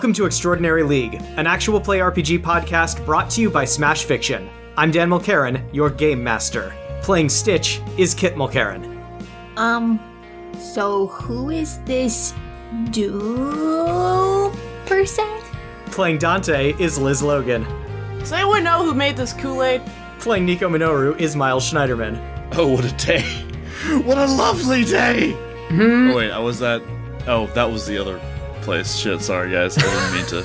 Welcome to Extraordinary League, an actual play RPG podcast brought to you by Smash Fiction. I'm Dan Mulkerin, your game master. Playing Stitch is Kit Mulkerin. So who is this dude person? Playing Dante is Liz Logan. Does anyone know who made this Kool-Aid? Playing Nico Minoru is Miles Schneiderman. Oh, what a day. What a lovely day! Oh, wait, that was the other place. Shit, sorry, guys. I didn't mean to.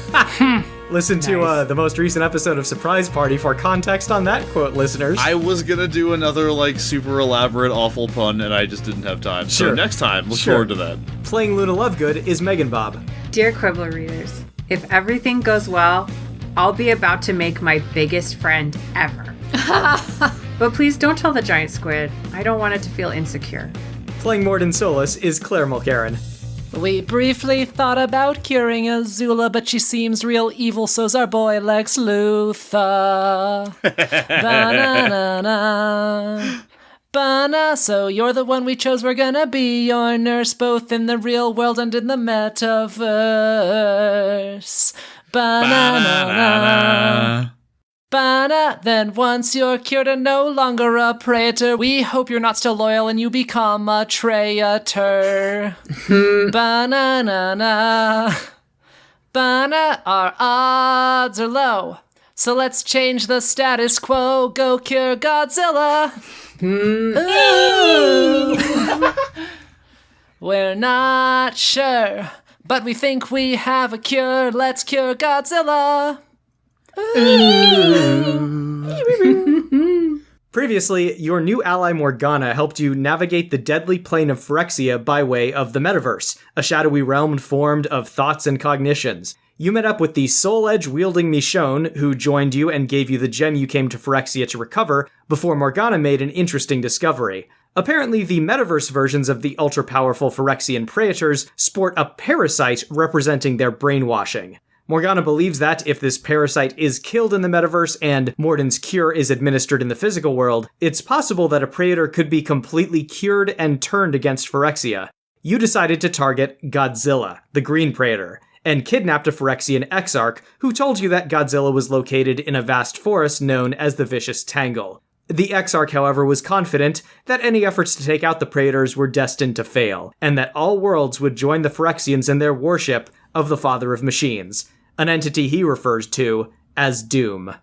Listen to the most recent episode of Surprise Party for context on that quote, listeners. I was gonna do another, super elaborate, awful pun, and I just didn't have time. Sure. So next time, look forward to that. Playing Luna Lovegood is Megan Bob. Dear Quibbler readers, if everything goes well, I'll be about to make my biggest friend ever. But please don't tell the giant squid. I don't want it to feel insecure. Playing Mordin Solus is Claire Mulkerin. We briefly thought about curing Azula, but she seems real evil, so's our boy Lex Luthor. Ba-na-na-na. Ba-na, so you're the one we chose, we're gonna be your nurse, both in the real world and in the metaverse. Ba-na-na-na. Ba-na, then once you're cured and no longer a Praetor, we hope you're not still loyal and you become a traitor. Ba-na-na-na. Ba-na, our odds are low. So let's change the status quo, go cure Godzilla. Ooh. We're not sure, but we think we have a cure. Let's cure Godzilla. Previously, your new ally Morgana helped you navigate the deadly plane of Phyrexia by way of the metaverse, a shadowy realm formed of thoughts and cognitions. You met up with the Soul Edge-wielding Michonne, who joined you and gave you the gem you came to Phyrexia to recover, before Morgana made an interesting discovery. Apparently, the metaverse versions of the ultra-powerful Phyrexian Praetors sport a parasite representing their brainwashing. Morgana believes that if this parasite is killed in the metaverse and Mordin's cure is administered in the physical world, it's possible that a Praetor could be completely cured and turned against Phyrexia. You decided to target Godzilla, the Green Praetor, and kidnapped a Phyrexian exarch who told you that Godzilla was located in a vast forest known as the Vicious Tangle. The exarch, however, was confident that any efforts to take out the Praetors were destined to fail, and that all worlds would join the Phyrexians in their worship of the Father of Machines, an entity he refers to as Doom.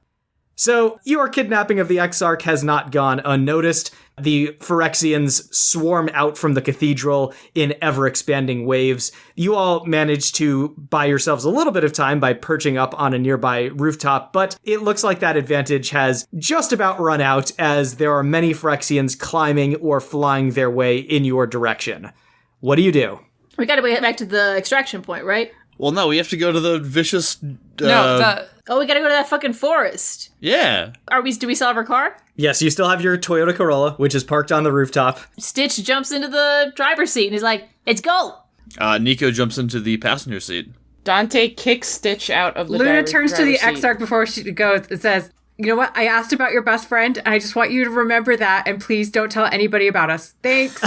So, your kidnapping of the Exarch has not gone unnoticed. The Phyrexians swarm out from the cathedral in ever-expanding waves. You all managed to buy yourselves a little bit of time by perching up on a nearby rooftop, but it looks like that advantage has just about run out as there are many Phyrexians climbing or flying their way in your direction. What do you do? We gotta get back to the extraction point, right? Well, no, we have to go to the vicious... Oh, we gotta go to that fucking forest. Yeah. Do we still have our car? Yes, you still have your Toyota Corolla, which is parked on the rooftop. Stitch jumps into the driver's seat and he's like, let's go! Nico jumps into the passenger seat. Dante kicks Stitch out of the Luna turns to the driver's seat. exarch before she goes and says, you know what? I asked about your best friend, and I just want you to remember that, and please don't tell anybody about us. Thanks.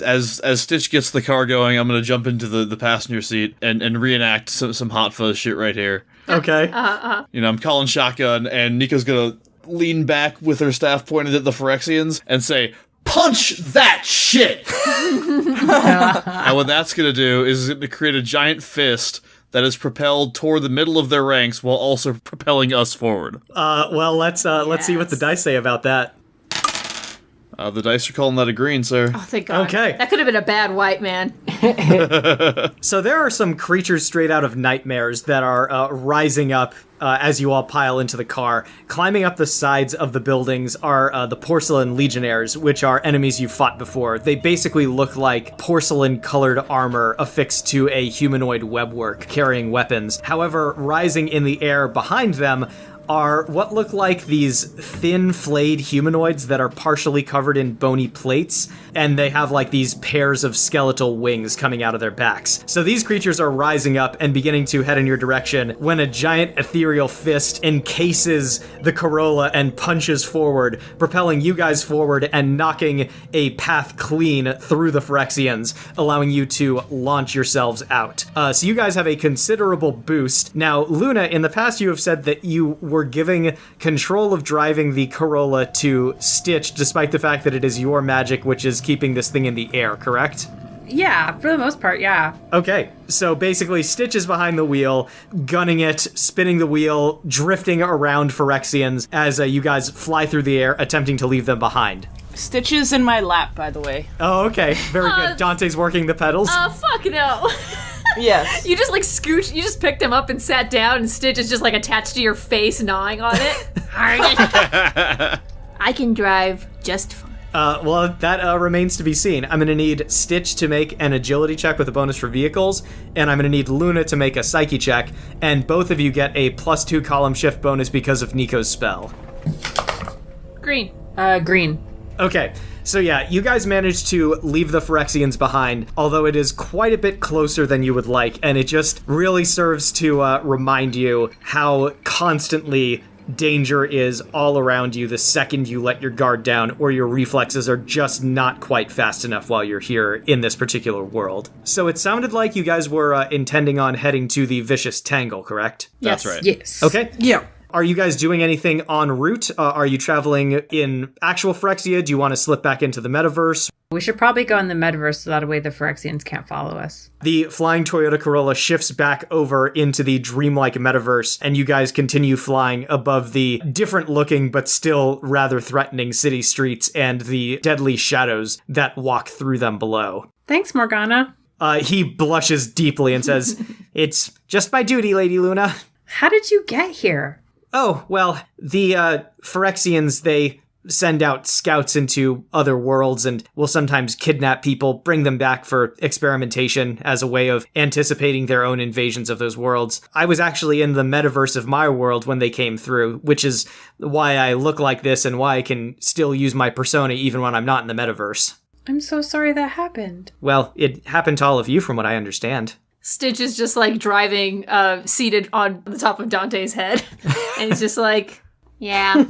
As Stitch gets the car going, I'm gonna jump into the passenger seat and reenact some Hot Fuzz shit right here. Okay. I'm calling shotgun, and Nico's gonna lean back with her staff pointed at the Phyrexians and say, "Punch that shit!" And what that's gonna do is it's gonna create a giant fist that is propelled toward the middle of their ranks while also propelling us forward. Well, let's see what the dice say about that. The dice are calling that a green, sir. Oh, thank God. Okay. That could have been a bad white man. So there are some creatures straight out of nightmares that are rising up as you all pile into the car. Climbing up the sides of the buildings are the porcelain legionnaires, which are enemies you've fought before. They basically look like porcelain-colored armor affixed to a humanoid webwork, carrying weapons. However, rising in the air behind them are what look like these thin, flayed humanoids that are partially covered in bony plates, and they have like these pairs of skeletal wings coming out of their backs. So these creatures are rising up and beginning to head in your direction when a giant ethereal fist encases the Corolla and punches forward, propelling you guys forward and knocking a path clean through the Phyrexians, allowing you to launch yourselves out. So you guys have a considerable boost. Now, Luna, in the past you have said that you were giving control of driving the Corolla to Stitch, despite the fact that it is your magic which is keeping this thing in the air, correct? Yeah, for the most part, yeah. Okay, so basically Stitch is behind the wheel, gunning it, spinning the wheel, drifting around Phyrexians as you guys fly through the air, attempting to leave them behind. Stitch is in my lap, by the way. Oh, okay, very good. Dante's working the pedals. Fuck no. Yes. You just like scooch, you just picked him up and sat down, and Stitch is just like attached to your face, gnawing on it. I can drive just fine. Well, that remains to be seen. I'm going to need Stitch to make an agility check with a bonus for vehicles, and I'm going to need Luna to make a psyche check, and both of you get a +2 column shift bonus because of Nico's spell. Green. Green. Okay, so yeah, you guys managed to leave the Phyrexians behind, although it is quite a bit closer than you would like, and it just really serves to remind you how constantly danger is all around you the second you let your guard down, or your reflexes are just not quite fast enough while you're here in this particular world. So it sounded like you guys were intending on heading to the vicious Tangle, correct? That's right. Yes. Okay. Yeah. Are you guys doing anything en route? Are you traveling in actual Phyrexia? Do you want to slip back into the metaverse? We should probably go in the metaverse so that way the Phyrexians can't follow us. The flying Toyota Corolla shifts back over into the dreamlike metaverse, and you guys continue flying above the different looking but still rather threatening city streets and the deadly shadows that walk through them below. Thanks, Morgana. He blushes deeply and says, "It's just my duty, Lady Luna." How did you get here? Oh, well, the Phyrexians, they send out scouts into other worlds and will sometimes kidnap people, bring them back for experimentation as a way of anticipating their own invasions of those worlds. I was actually in the metaverse of my world when they came through, which is why I look like this and why I can still use my persona even when I'm not in the metaverse. I'm so sorry that happened. Well, it happened to all of you from what I understand. Stitch is just like driving, seated on the top of Dante's head. And he's just like, yeah,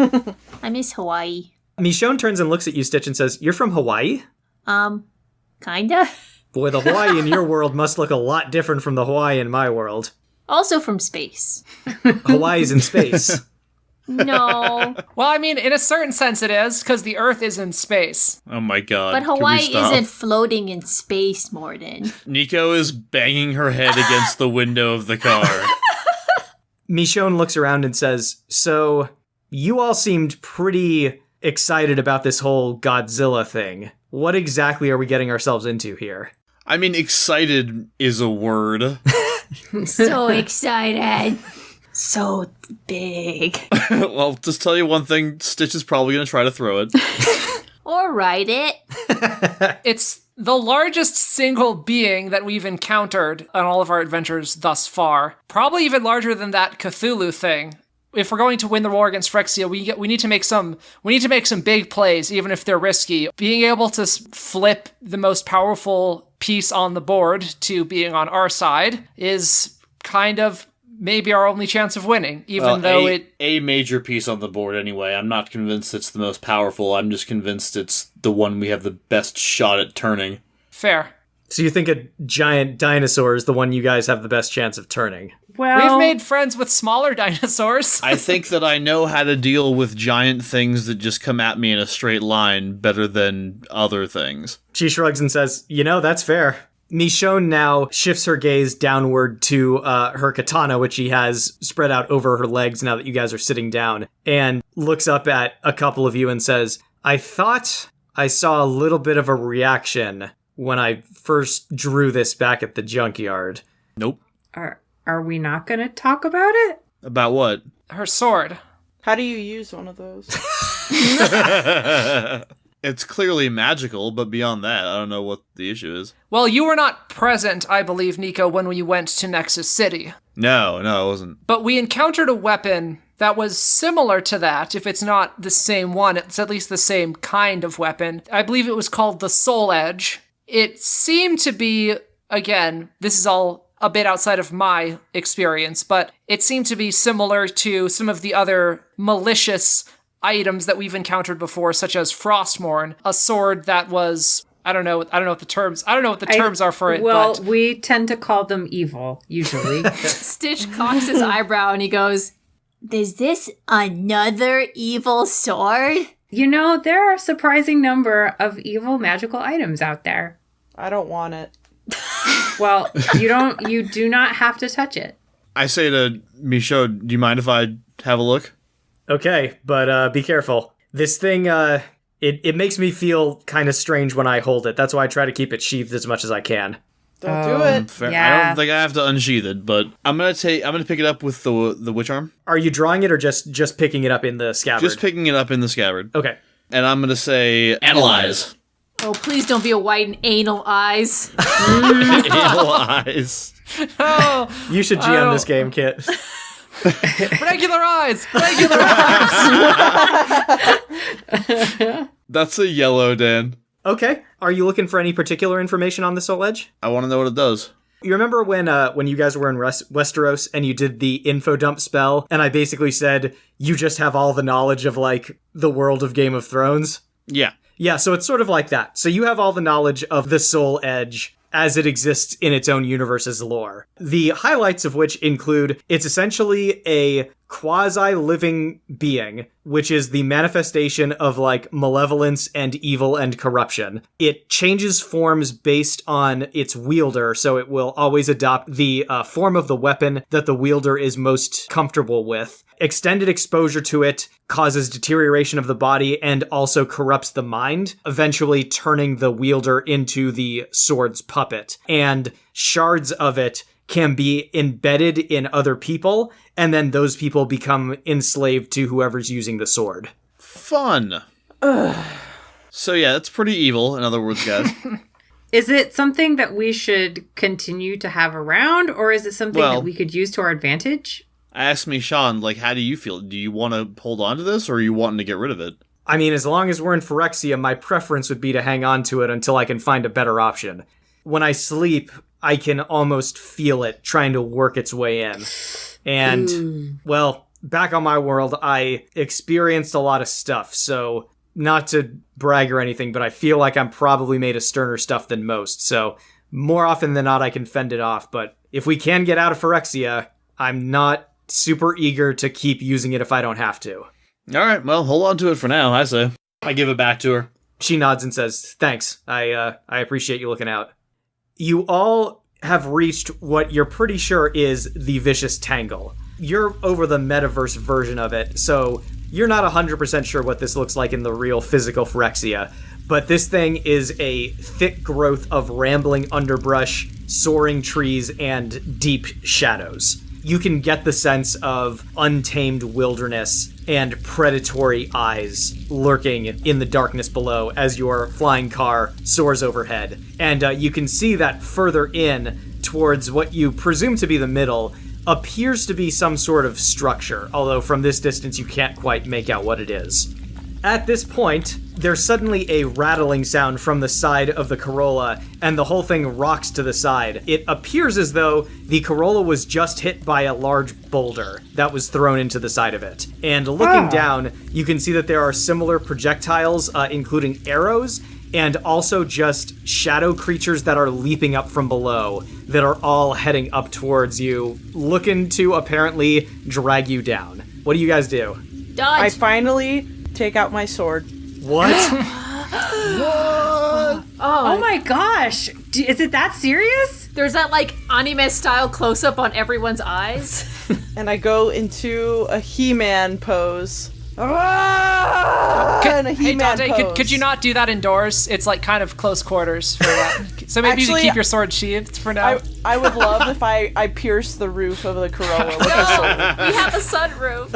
I miss Hawaii. Michonne turns and looks at you, Stitch, and says, "You're from Hawaii?" Kinda. Boy, the Hawaii in your world must look a lot different from the Hawaii in my world. Also from space. Hawaii's in space. No. Well, I mean, in a certain sense it is, because the Earth is in space. Oh my god. But Can we Hawaii stop? isn't floating in space, Mordin. Nico is banging her head against the window of the car. Michonne looks around and says, "So, you all seemed pretty excited about this whole Godzilla thing. What exactly are we getting ourselves into here?" I mean, excited is a word. So excited. So big. Well, just tell you one thing, Stitch is probably going to try to throw it. Or ride it. It's the largest single being that we've encountered on all of our adventures thus far. Probably even larger than that Cthulhu thing. If we're going to win the war against Phyrexia, we need to make some big plays, even if they're risky. Being able to flip the most powerful piece on the board to being on our side is kind of maybe our only chance of winning, even though a major piece on the board anyway. I'm not convinced it's the most powerful. I'm just convinced it's the one we have the best shot at turning. Fair. So you think a giant dinosaur is the one you guys have the best chance of turning? Well, We've made friends with smaller dinosaurs. I think that I know how to deal with giant things that just come at me in a straight line better than other things. She shrugs and says, "That's fair." Michonne now shifts her gaze downward to her katana, which she has spread out over her legs now that you guys are sitting down, and looks up at a couple of you and says, "I thought I saw a little bit of a reaction when I first drew this back at the junkyard." Nope. Are we not going to talk about it? About what? Her sword. How do you use one of those? It's clearly magical, but beyond that, I don't know what the issue is. Well, you were not present, I believe, Nico, when we went to Nexus City. No, I wasn't. But we encountered a weapon that was similar to that. If it's not the same one, it's at least the same kind of weapon. I believe it was called the Soul Edge. It seemed to be, again, this is all a bit outside of my experience, but it seemed to be similar to some of the other malicious items that we've encountered before, such as Frostmourne, a sword that was, I don't know what the terms are for it. Well, but we tend to call them evil, usually. Stitch cocks his eyebrow and he goes, "Is this another evil sword?" You know, there are a surprising number of evil magical items out there. I don't want it. Well, you do not have to touch it. I say to Michaud, do you mind if I have a look? Okay, but be careful. This thing, it makes me feel kind of strange when I hold it. That's why I try to keep it sheathed as much as I can. Don't do it. Fair. Yeah. I don't think I have to unsheath it, but I'm gonna pick it up with the witch arm. Are you drawing it or just picking it up in the scabbard? Just picking it up in the scabbard. Okay. And I'm gonna say analyze. Oh, please don't be a white and anal eyes. Analyze. oh, You should GM this game, Kit. regular eyes. That's a yellow, Dan. Okay. Are you looking for any particular information on the Soul Edge? I want to know what it does. You remember when you guys were in Westeros and you did the info dump spell, and I basically said, you just have all the knowledge of, like, the world of Game of Thrones? Yeah. Yeah, so it's sort of like that. So you have all the knowledge of the Soul Edge as it exists in its own universe's lore. The highlights of which include it's essentially a quasi-living being, which is the manifestation of, like, malevolence and evil and corruption. It changes forms based on its wielder, so it will always adopt the form of the weapon that the wielder is most comfortable with. Extended exposure to it causes deterioration of the body and also corrupts the mind, eventually turning the wielder into the sword's puppet. And shards of it can be embedded in other people, and then those people become enslaved to whoever's using the sword. Fun. So yeah, it's pretty evil, in other words, guys. Is it something that we should continue to have around, or is it something that we could use to our advantage? Ask me, Sean, like, how do you feel? Do you want to hold on to this, or are you wanting to get rid of it? I mean, as long as we're in Phyrexia, my preference would be to hang on to it until I can find a better option. When I sleep, I can almost feel it trying to work its way in. And, well, back on my world, I experienced a lot of stuff, so not to brag or anything, but I feel like I'm probably made of sterner stuff than most, so more often than not, I can fend it off. But if we can get out of Phyrexia, I'm not super eager to keep using it if I don't have to. All right, well, hold on to it for now, I say. I give it back to her. She nods and says, "Thanks. I appreciate you looking out." You all have reached what you're pretty sure is the Vicious Tangle. You're over the metaverse version of it, so you're not 100% sure what this looks like in the real physical Phyrexia. But this thing is a thick growth of rambling underbrush, soaring trees, and deep shadows. You can get the sense of untamed wilderness and predatory eyes lurking in the darkness below as your flying car soars overhead. And you can see that further in, towards what you presume to be the middle, appears to be some sort of structure, although from this distance you can't quite make out what it is. At this point, there's suddenly a rattling sound from the side of the Corolla, and the whole thing rocks to the side. It appears as though the Corolla was just hit by a large boulder that was thrown into the side of it. And looking down, you can see that there are similar projectiles, including arrows, and also just shadow creatures that are leaping up from below that are all heading up towards you, looking to apparently drag you down. What do you guys do? Dodge. I finally take out my sword. What? Oh my gosh! Is it that serious? There's that, like, anime-style close-up on everyone's eyes. And I go into a He-Man pose. And a Hey He-Man Dante, pose. could you not do that indoors? It's like kind of close quarters for that. So maybe you Actually, can keep your sword sheathed for now. I would love if I pierced the roof of the Corolla with a sword. We have a sunroof.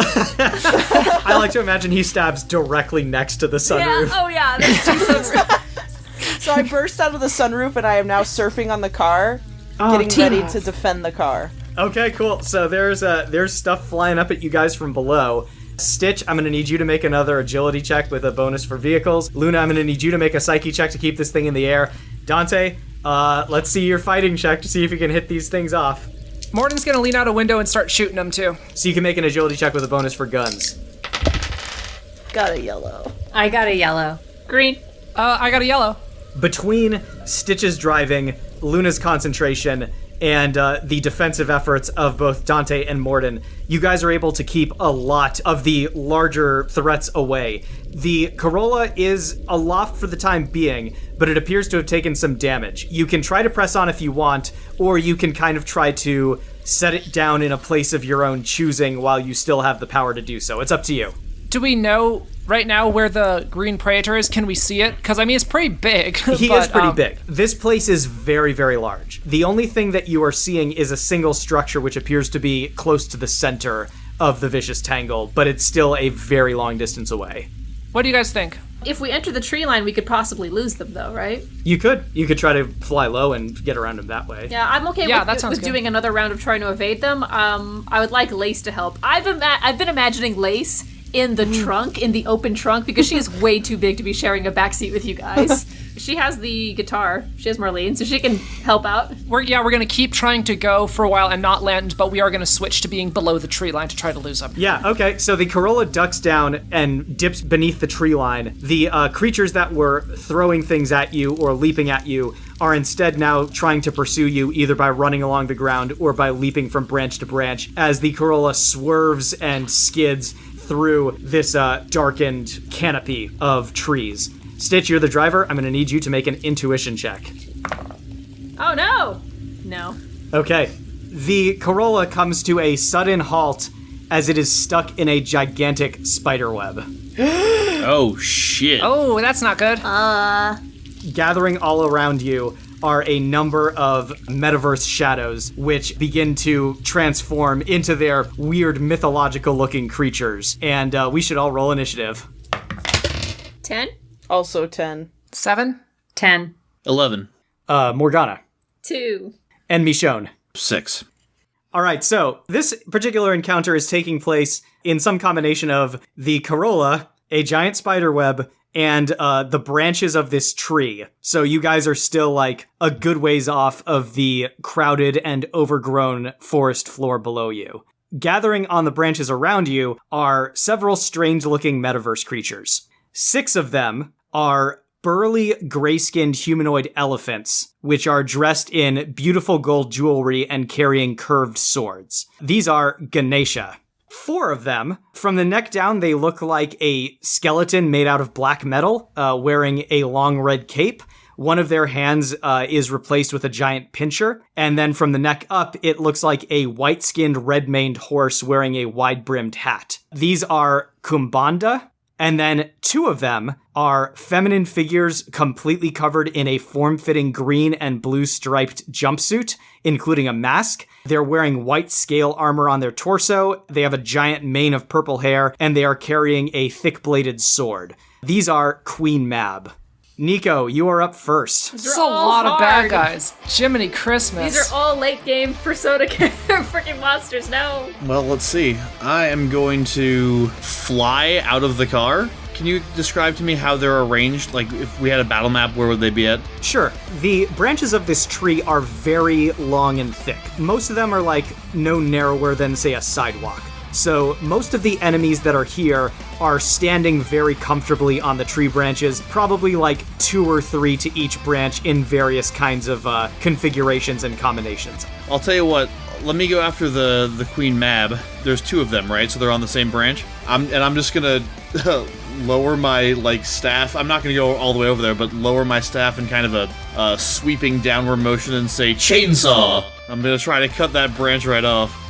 I like to imagine he stabs directly next to the sunroof. Yeah, oh yeah, there's two sunroofs. So I burst out of the sunroof and I am now surfing on the car, getting ready to defend the car. Okay, cool. So there's stuff flying up at you guys from below. Stitch, I'm going to need you to make another agility check with a bonus for vehicles. Luna, I'm going to need you to make a psyche check to keep this thing in the air. Dante, let's see your fighting check to see if you can hit these things off. Mordin's gonna lean out a window and start shooting them too. So you can make an agility check with a bonus for guns. Got a yellow. I got a yellow. Green. I got a yellow. Between Stitch's driving, Luna's concentration, and the defensive efforts of both Dante and Mordin, you guys are able to keep a lot of the larger threats away. The Corolla is aloft for the time being, but it appears to have taken some damage. You can try to press on if you want, or you can kind of try to set it down in a place of your own choosing while you still have the power to do so. It's up to you. Do we know right now where the green Praetor is? Can we see it? Because, I mean, it's pretty big. He is pretty big. This place is very, very large. The only thing that you are seeing is a single structure which appears to be close to the center of the vicious tangle, but it's still a very long distance away. What do you guys think? If we enter the tree line, we could possibly lose them, though, right? You could try to fly low and get around them that way. Yeah, I'm okay with doing another round of trying to evade them. I would like Lace to help. I've been imagining Lace in the trunk, in the open trunk, because she is way too big to be sharing a backseat with you guys. She has the guitar. She has Marlene, so she can help out. We're going to keep trying to go for a while and not land, but we are going to switch to being below the tree line to try to lose them. Yeah, okay. So the Corolla ducks down and dips beneath the tree line. The creatures that were throwing things at you or leaping at you are instead now trying to pursue you either by running along the ground or by leaping from branch to branch as the Corolla swerves and skids through this darkened canopy of trees. Stitch, you're the driver. I'm going to need you to make an intuition check. Oh, no! No. Okay. The Corolla comes to a sudden halt as it is stuck in a gigantic spider web. Oh, shit. Oh, that's not good. Gathering all around you are a number of metaverse shadows which begin to transform into their weird mythological-looking creatures. And we should all roll initiative. 10? Also 10. 7? 10. 11. Morgana. 2. And Michonne. 6. All right, so this particular encounter is taking place in some combination of the Corolla, a giant spider web, and the branches of this tree. So you guys are still like a good ways off of the crowded and overgrown forest floor below you. Gathering on the branches around you are several strange-looking metaverse creatures. 6 of them are burly, gray-skinned humanoid elephants, which are dressed in beautiful gold jewelry and carrying curved swords. These are Ganesha. 4 of them, from the neck down, they look like a skeleton made out of black metal, wearing a long red cape. One of their hands is replaced with a giant pincher, and then from the neck up, it looks like a white-skinned, red-maned horse wearing a wide-brimmed hat. These are Kumbanda, and then 2 of them are feminine figures completely covered in a form-fitting green and blue striped jumpsuit, including a mask. They're wearing white scale armor on their torso, they have a giant mane of purple hair, and they are carrying a thick-bladed sword. These are Queen Mab. Nico, you are up first. This is a lot of bad guys. Jiminy Christmas. These are all late game Persona freaking monsters. No. Well, let's see. I am going to fly out of the car. Can you describe to me how they're arranged? Like, if we had a battle map, where would they be at? Sure. The branches of this tree are very long and thick. Most of them are, like, no narrower than, say, a sidewalk. So most of the enemies that are here are standing very comfortably on the tree branches, probably like 2 or 3 to each branch in various kinds of configurations and combinations. I'll tell you what, let me go after the Queen Mab. There's 2 of them, right? So they're on the same branch. I'm just gonna lower my staff. I'm not gonna go all the way over there, but lower my staff in kind of a sweeping downward motion and say, chainsaw! I'm gonna try to cut that branch right off.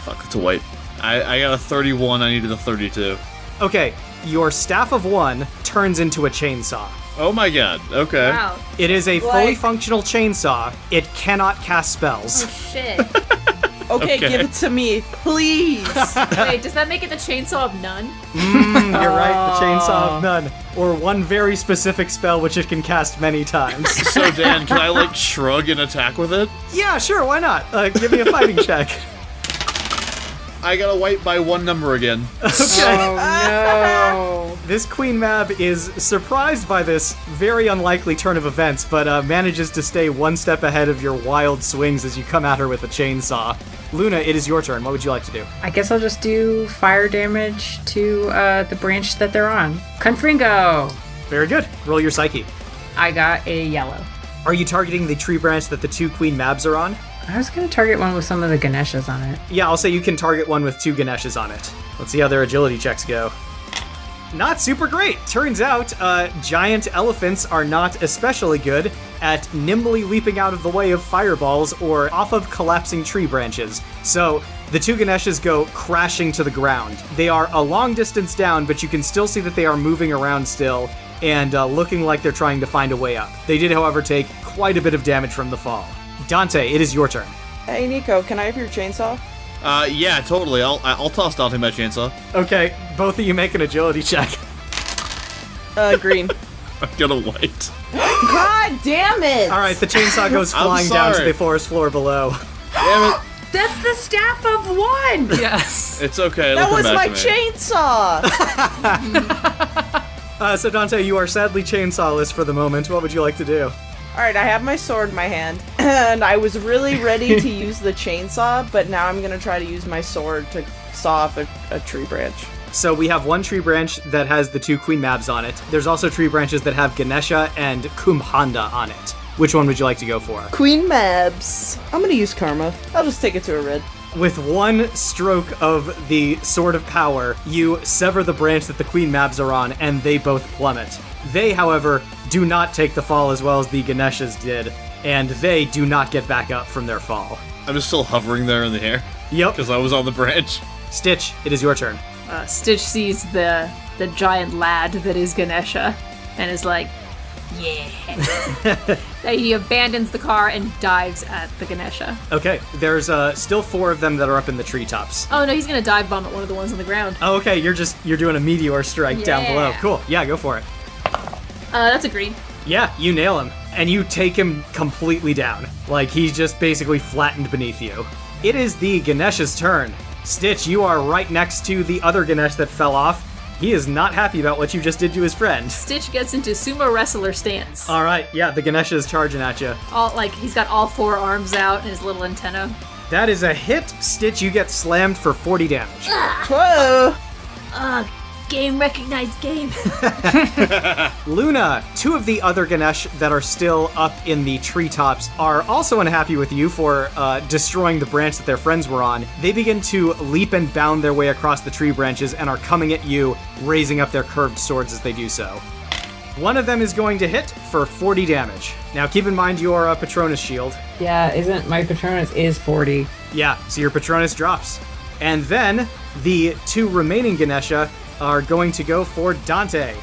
Fuck, it's a white. I got a 31, I needed a 32. Okay, your Staff of One turns into a chainsaw. Oh my god, okay. Wow. It is a fully functional chainsaw. It cannot cast spells. Oh, shit. Okay, give it to me, please. Wait, does that make it the chainsaw of none? You're right, the chainsaw of none. or one very specific spell which it can cast many times. So, Dan, can I, shrug and attack with it? Yeah, sure, why not? Give me a fighting check. I gotta wipe by one number again. Oh no. This Queen Mab is surprised by this very unlikely turn of events, but manages to stay one step ahead of your wild swings as you come at her with a chainsaw. Luna, it is your turn. What would you like to do? I guess I'll just do fire damage to the branch that they're on. Confringo! Very good. Roll your psyche. I got a yellow. Are you targeting the tree branch that the 2 Queen Mabs are on? I was going to target one with some of the Ganeshas on it. Yeah, I'll say you can target one with 2 Ganeshas on it. Let's see how their agility checks go. Not super great. Turns out, giant elephants are not especially good at nimbly leaping out of the way of fireballs or off of collapsing tree branches. So, the 2 Ganeshas go crashing to the ground. They are a long distance down, but you can still see that they are moving around still and looking like they're trying to find a way up. They did, however, take quite a bit of damage from the fall. Dante, it is your turn. Hey, Nico, can I have your chainsaw? Yeah, totally. I'll toss Dante my chainsaw. Okay, both of you make an agility check. Green. I'm gonna white. God damn it! All right, the chainsaw goes flying down to sorry. the forest floor below. Damn it. That's the staff of one! Yes. It's okay. That it'll was come my back to me. chainsaw! So Dante, you are sadly chainsawless for the moment. What would you like to do? Alright, I have my sword in my hand, and I was really ready to use the chainsaw, but now I'm gonna try to use my sword to saw off a tree branch. So we have one tree branch that has the 2 Queen Mabs on it. There's also tree branches that have Ganesha and Kumbhanda on it. Which one would you like to go for? Queen Mabs. I'm gonna use Karma. I'll just take it to a red. With one stroke of the Sword of Power, you sever the branch that the Queen Mabs are on, and they both plummet. They, however, do not take the fall as well as the Ganeshas did, and they do not get back up from their fall. I'm just still hovering there in the air Yep. because I was on the branch. Stitch, it is your turn. Stitch sees the giant lad that is Ganesha and is like, yeah. He abandons the car and dives at the Ganesha. Okay, there's still 4 of them that are up in the treetops. Oh no, he's gonna dive bomb at one of the ones on the ground. Oh, okay, you're doing a meteor strike down below. Yeah. Cool. Yeah, go for it. That's a green. Yeah, you nail him. And you take him completely down. Like, he's just basically flattened beneath you. It is the Ganesha's turn. Stitch, you are right next to the other Ganesh that fell off. He is not happy about what you just did to his friend. Stitch gets into sumo wrestler stance. All right, yeah, the Ganesha is charging at you. He's got all 4 arms out and his little antenna. That is a hit. Stitch, you get slammed for 40 damage. Whoa! Game recognized game. Luna, 2 of the other Ganesh that are still up in the treetops are also unhappy with you for destroying the branch that their friends were on. They begin to leap and bound their way across the tree branches and are coming at you, raising up their curved swords as they do so. One of them is going to hit for 40 damage. Now keep in mind your Patronus shield. Yeah, isn't my Patronus is 40. Yeah, so your Patronus drops. And then the 2 remaining Ganesha are going to go for Dante.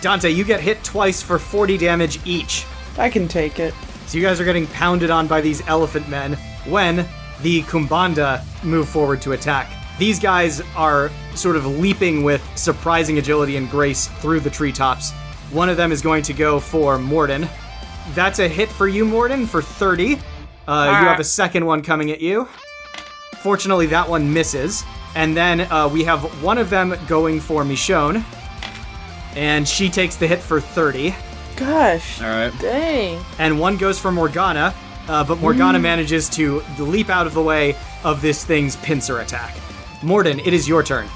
Dante, you get hit twice for 40 damage each. I can take it. So you guys are getting pounded on by these elephant men when the Kumbhanda move forward to attack. These guys are sort of leaping with surprising agility and grace through the treetops. One of them is going to go for Mordin. That's a hit for you, Mordin, for 30. You have a second one coming at you. Fortunately, that one misses. And then we have one of them going for Michonne. And she takes the hit for 30. Gosh. All right. Dang. And one goes for Morgana. But Morgana manages to leap out of the way of this thing's pincer attack. Mordin, it is your turn.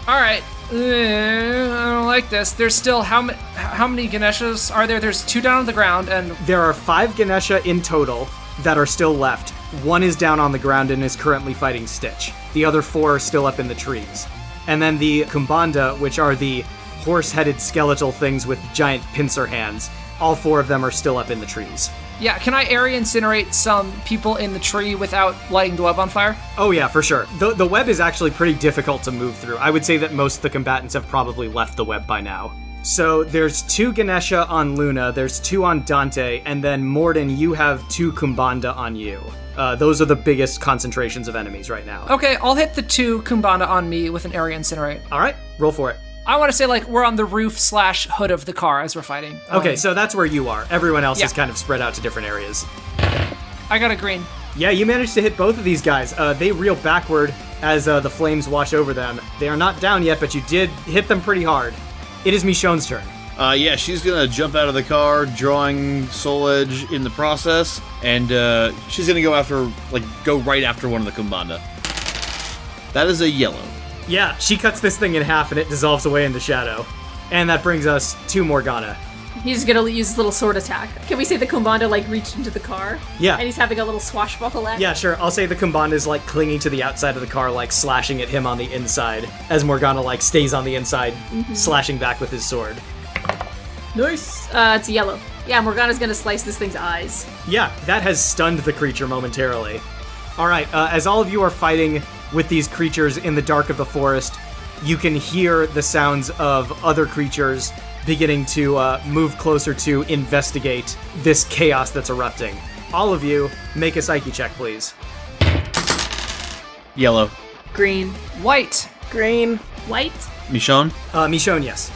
All right. I don't like this. There's still how many Ganeshas are there? There's 2 down on the ground, and There are 5 Ganesha in total that are still left. One is down on the ground and is currently fighting Stitch. The other 4 are still up in the trees. And then the Kumbhanda, which are the horse-headed skeletal things with giant pincer hands, all 4 of them are still up in the trees. yeah, can I area incinerate some people in the tree without lighting the web on fire? Oh yeah, for sure. The web is actually pretty difficult to move through. I would say that most of the combatants have probably left the web by now. So there's 2 Ganesha on Luna, there's 2 on Dante, and then Mordin, you have 2 Kumbhanda on you. Those are the biggest concentrations of enemies right now. Okay, I'll hit the 2 Kumbhanda on me with an area incinerate. All right, roll for it. I want to say like we're on the roof / hood of the car as we're fighting. Okay, so that's where you are. Everyone else Yeah. is kind of spread out to different areas. I got a green. Yeah, you managed to hit both of these guys. They reel backward as the flames wash over them. They are not down yet, but you did hit them pretty hard. It is Michonne's turn. Yeah, she's gonna jump out of the car, drawing Soul Edge in the process, and she's gonna go right after one of the Kumbanda. That is a yellow. Yeah, she cuts this thing in half and it dissolves away into shadow. And that brings us to Morgana. He's gonna use his little sword attack. Can we say the Kumbanda like reached into the car? Yeah. And he's having a little swashbuckle act? Yeah, sure. I'll say the Kumbanda is like clinging to the outside of the car, like slashing at him on the inside, as Morgana like stays on the inside, slashing back with his sword. Nice. It's yellow. Yeah, Morgana's gonna slice this thing's eyes. Yeah, that has stunned the creature momentarily. All right, as all of you are fighting with these creatures in the dark of the forest, you can hear the sounds of other creatures beginning to move closer to investigate this chaos that's erupting. All of you, make a psyche check, please. Yellow. Green. White. Green. White. Michonne? Michonne, yes.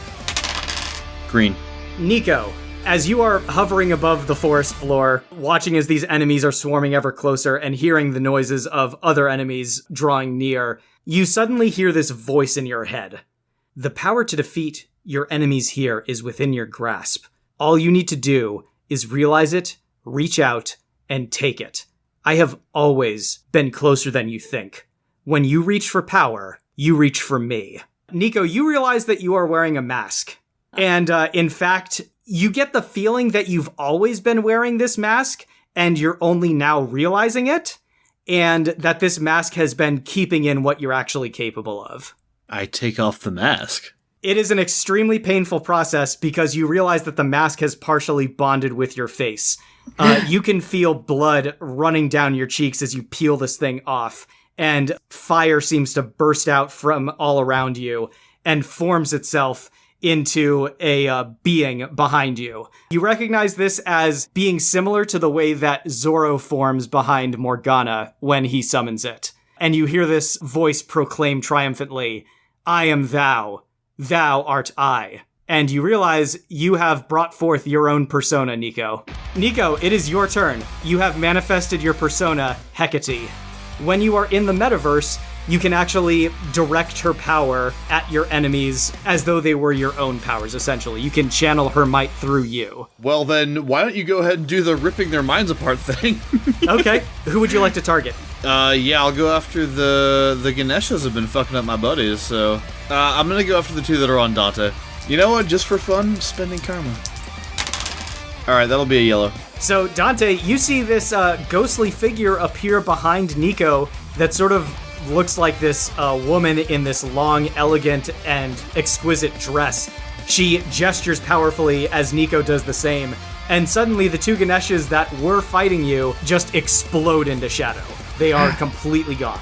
Green. Nico, as you are hovering above the forest floor, watching as these enemies are swarming ever closer and hearing the noises of other enemies drawing near, you suddenly hear this voice in your head. The power to defeat your enemies here is within your grasp. All you need to do is realize it, reach out, and take it. I have always been closer than you think. When you reach for power, you reach for me. Nico, you realize that you are wearing a mask. And in fact, you get the feeling that you've always been wearing this mask, and you're only now realizing it, and that this mask has been keeping in what you're actually capable of. I take off the mask. It is an extremely painful process because you realize that the mask has partially bonded with your face. You can feel blood running down your cheeks as you peel this thing off, and fire seems to burst out from all around you and forms itself into a being behind you. You recognize this as being similar to the way that Zorro forms behind Morgana when he summons it. And you hear this voice proclaim triumphantly, "I am thou, thou art I." And you realize you have brought forth your own persona, Nico. Nico, it is your turn. You have manifested your persona, Hecate. When you are in the metaverse, you can actually direct her power at your enemies as though they were your own powers, essentially. You can channel her might through you. Well then, why don't you go ahead and do the ripping their minds apart thing? Okay, who would you like to target? Yeah, I'll go after the Ganeshas have been fucking up my buddies, so... I'm gonna go after the two that are on Dante. You know what, just for fun, spending karma. Alright, that'll be a yellow. So, Dante, you see this ghostly figure appear behind Nico that sort of looks like this woman in this long, elegant, and exquisite dress. She gestures powerfully as Nico does the same, and suddenly the two Ganeshas that were fighting you just explode into shadow. They are completely gone.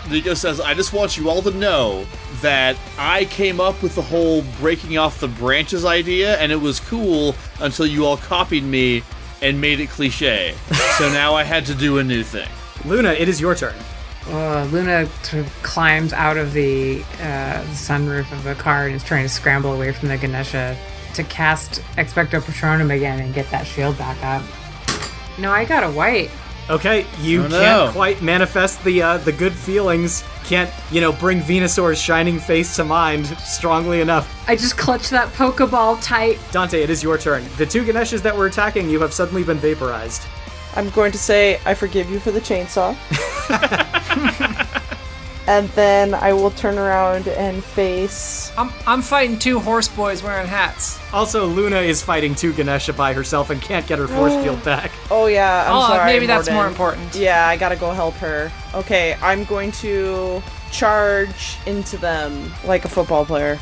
Nico says, I just want you all to know that I came up with the whole breaking off the branches idea, and it was cool until you all copied me and made it cliche. So now I had to do a new thing. Luna, it is your turn. Luna sort of climbs out of the sunroof of the car and is trying to scramble away from the Ganesha to cast Expecto Patronum again and get that shield back up. No, I got a white. Okay, you can't quite manifest the good feelings. Can't, bring Venusaur's shining face to mind strongly enough. I just clutch that Pokeball tight. Dante, it is your turn. The two Ganeshas that were attacking you have suddenly been vaporized. I'm going to say, I forgive you for the chainsaw. And then I will turn around and face... I'm fighting two horse boys wearing hats. Also, Luna is fighting two Ganesha by herself and can't get her force field back. Oh yeah, I'm sorry, maybe that's Mordin. more important. Yeah, I gotta go help her. Okay, I'm going to charge into them like a football player.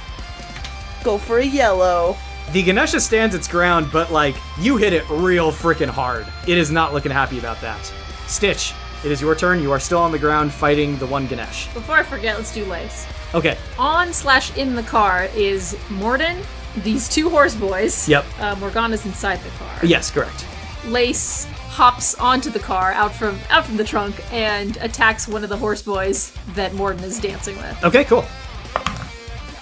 Go for a yellow. The Ganesha stands its ground, but, you hit it real freaking hard. It is not looking happy about that. Stitch, it is your turn. You are still on the ground fighting the one Ganesh. Before I forget, let's do Lace. Okay. On/in the car is Mordin, these two horse boys. Yep. Morgana's inside the car. Yes, correct. Lace hops onto the car out from the trunk and attacks one of the horse boys that Mordin is dancing with. Okay, cool.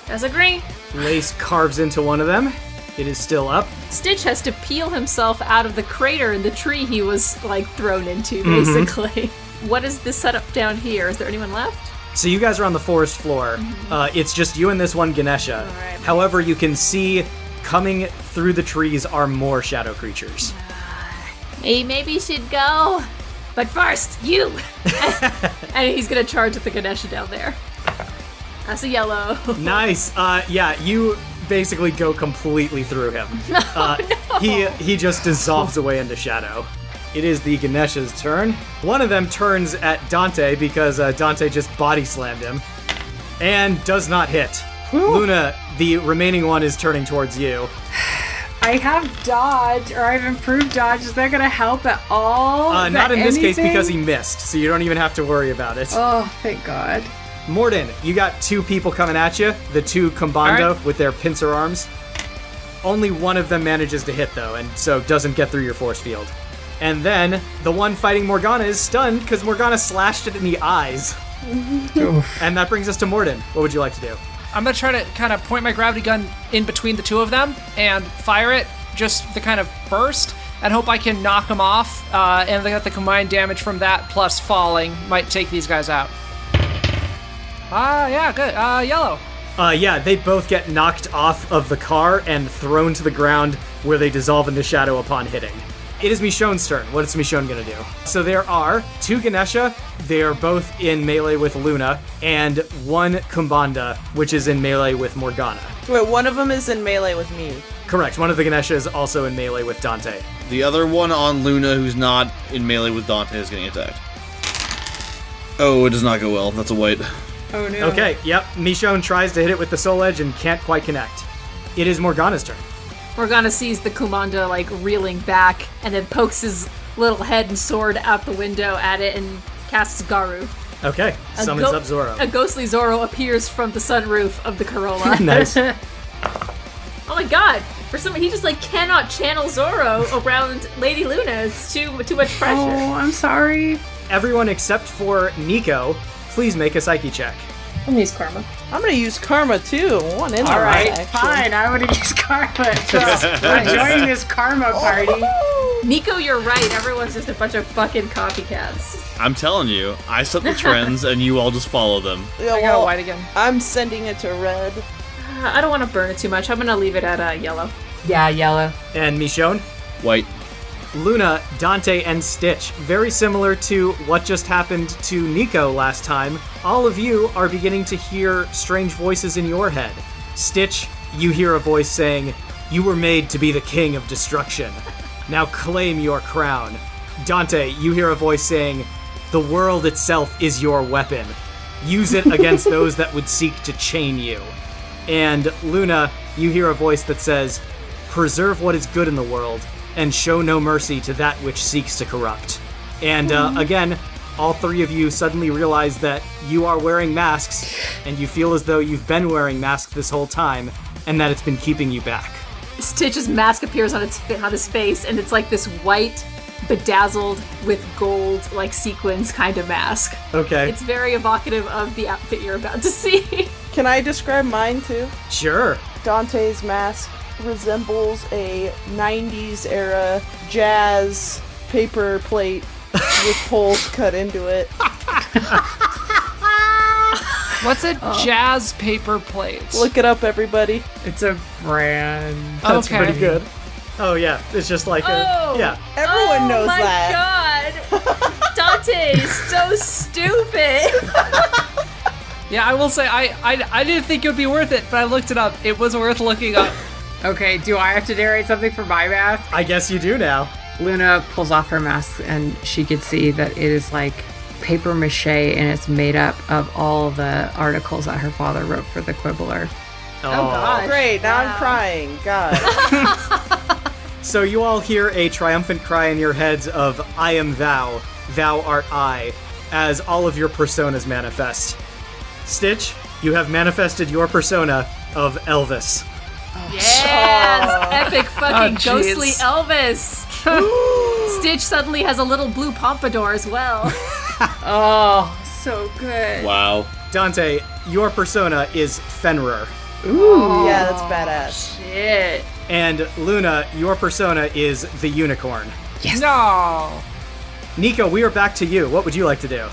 Does agree. Lace carves into one of them. It is still up. Stitch has to peel himself out of the crater in the tree he was, like, thrown into, basically. What is this setup down here? Is there anyone left? So you guys are on the forest floor. It's just you and this one Ganesha. right. However, you can see coming through the trees are more shadow creatures. Maybe you should go. But first, you! And he's gonna charge at the Ganesha down there. That's a yellow. Nice. Yeah, you basically go completely through him. He just dissolves away into shadow. It is the Ganesha's turn. One of them turns at Dante because Dante just body slammed him and does not hit. Luna, the remaining one, is turning towards you. I have dodge, or I've improved dodge. Is that going to help at all? Not in this case because he missed, so you don't even have to worry about it. Oh, thank God. Mordin, you got two people coming at you, the two Combando Alright. with their pincer arms. Only one of them manages to hit, though, and so doesn't get through your force field. And then the one fighting Morgana is stunned because Morgana slashed it in the eyes. And that brings us to Mordin. What would you like to do? I'm going to try to kind of point my gravity gun in between the two of them and fire it, just the kind of burst, and hope I can knock them off. And the combined damage from that plus falling might take these guys out. Yeah, good. Yellow. Yeah, they both get knocked off of the car and thrown to the ground where they dissolve into shadow upon hitting. It is Michonne's turn. What is Michonne gonna do? So there are two Ganesha. They are both in melee with Luna, and one Kumbanda, which is in melee with Morgana. Wait, one of them is in melee with me. Correct. One of the Ganesha is also in melee with Dante. The other one on Luna, who's not in melee with Dante, is getting attacked. Oh, it does not go well. That's a white. Oh, no. Okay, yep. Michonne tries to hit it with the Soul Edge and can't quite connect. It is Morgana's turn. Morgana sees the Kumanda, like, reeling back, and then pokes his little head and sword out the window at it and casts Garu. Okay, summons up Zoro. A ghostly Zoro appears from the sunroof of the Corolla. Nice. Oh my god! For some reason, he just, like, cannot channel Zoro around Lady Luna. It's too much pressure. Oh, I'm sorry. Everyone except for Nico, please make a psyche check. I'm gonna use Karma. I'm gonna use Karma too. One in All right, action. fine. I would have used karma. We're joining this karma party. Nico, you're right. Everyone's just a bunch of fucking copycats. I'm telling you, I set the trends and you all just follow them. Yeah, I got a white again. I'm sending it to red. I don't want to burn it too much. I'm gonna leave it at yellow. Yeah, yellow. And Michonne? White. Luna, Dante, and Stitch, very similar to what just happened to Nico last time, all of you are beginning to hear strange voices in your head. Stitch, you hear a voice saying, "You were made to be the king of destruction. Now claim your crown." Dante, you hear a voice saying, "The world itself is your weapon. Use it against those that would seek to chain you." And Luna, you hear a voice that says, "Preserve what is good in the world, and show no mercy to that which seeks to corrupt." And again, all three of you suddenly realize that you are wearing masks, and you feel as though you've been wearing masks this whole time, and that it's been keeping you back. Stitch's mask appears on his face, and it's like this white, bedazzled with gold, like sequins kind of mask. Okay. It's very evocative of the outfit you're about to see. Can I describe mine too? Sure. Dante's mask resembles a 90s era jazz paper plate with holes cut into it. What's a jazz paper plate? Look it up, everybody. It's a brand. That's Okay. pretty good. Oh yeah, it's just like yeah. Everyone knows my that. God! Dante is so stupid! Yeah, I will say, I didn't think it would be worth it, but I looked it up. It was worth looking up. Okay, do I have to narrate something for my mask? I guess you do now. Luna pulls off her mask and she could see that it is like paper mache and it's made up of all the articles that her father wrote for the Quibbler. Oh god. Great, now I'm Wow. crying. God. So you all hear a triumphant cry in your heads of "I am thou, thou art I," as all of your personas manifest. Stitch, you have manifested your persona of Elvis. Yes! Epic fucking Oh, jeez. ghostly Elvis! Stitch suddenly has a little blue pompadour as well. Oh, so good. Wow. Dante, your persona is Fenrir. Ooh, yeah, that's badass. Shit. And Luna, your persona is the unicorn. No. Nico, we are back to you. What would you like to do?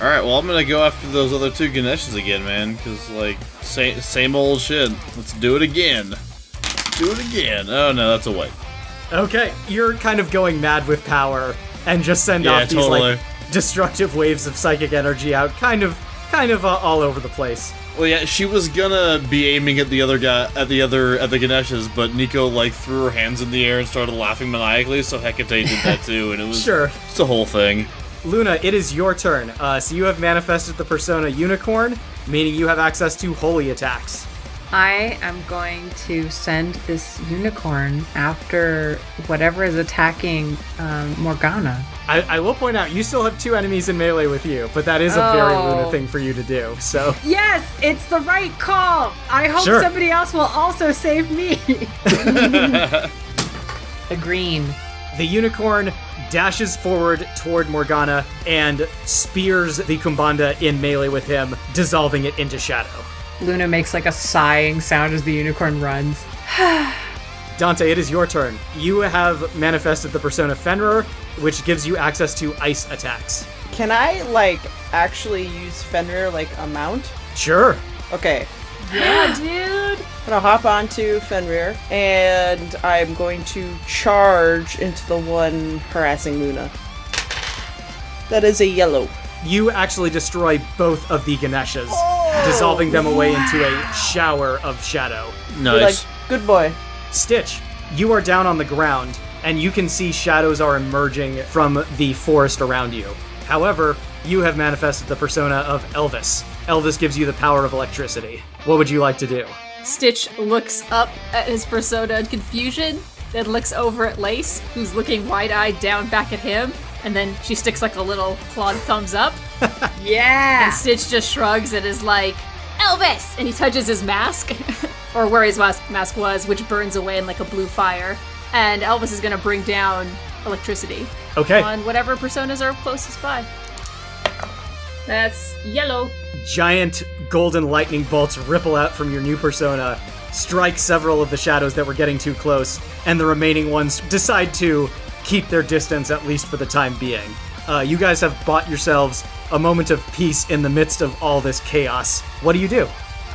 All right, well, I'm gonna go after those other 2 Ganeshas again, man, because like same old shit. Let's do it again. Oh no, that's a white. Okay, you're kind of going mad with power and just send off these like destructive waves of psychic energy out, kind of all over the place. Well, yeah, she was gonna be aiming at the other guy, at the Ganeshas, but Nico like threw her hands in the air and started laughing maniacally, so Hecate did that too, and it was it's a whole thing. Luna, it is your turn. So you have manifested the persona Unicorn, meaning you have access to holy attacks. I am going to send this unicorn after whatever is attacking Morgana. I will point out, you still have 2 enemies in melee with you, but that is a very Luna thing for you to do, so... Yes, it's the right call! I hope somebody else will also save me! The green. The unicorn dashes forward toward Morgana and spears the Kumbanda in melee with him, dissolving it into shadow. Luna makes like a sighing sound as the unicorn runs. Dante, it is your turn. You have manifested the persona Fenrir, which gives you access to ice attacks. Can I, like, actually use Fenrir, like, a mount? Sure. Okay. Yeah, dude. I'm gonna hop onto Fenrir, and I'm going to charge into the one harassing Luna. That is a yellow. You actually destroy both of the Ganeshas, dissolving them away into a shower of shadow. Nice. You're like, good boy. Stitch, you are down on the ground, and you can see shadows are emerging from the forest around you. However, you have manifested the persona of Elvis. Elvis gives you the power of electricity. What would you like to do? Stitch looks up at his persona in confusion, then looks over at Lace, who's looking wide-eyed down back at him, and then she sticks like a little clawed thumbs up. Yeah! And Stitch just shrugs and is like, Elvis! And he touches his mask, or where his mask was, which burns away in like a blue fire. And Elvis is gonna bring down electricity on whatever personas are closest by. That's yellow. Giant golden lightning bolts ripple out from your new persona, strike several of the shadows that were getting too close, and the remaining ones decide to keep their distance, at least for the time being. You guys have bought yourselves a moment of peace in the midst of all this chaos. What do you do?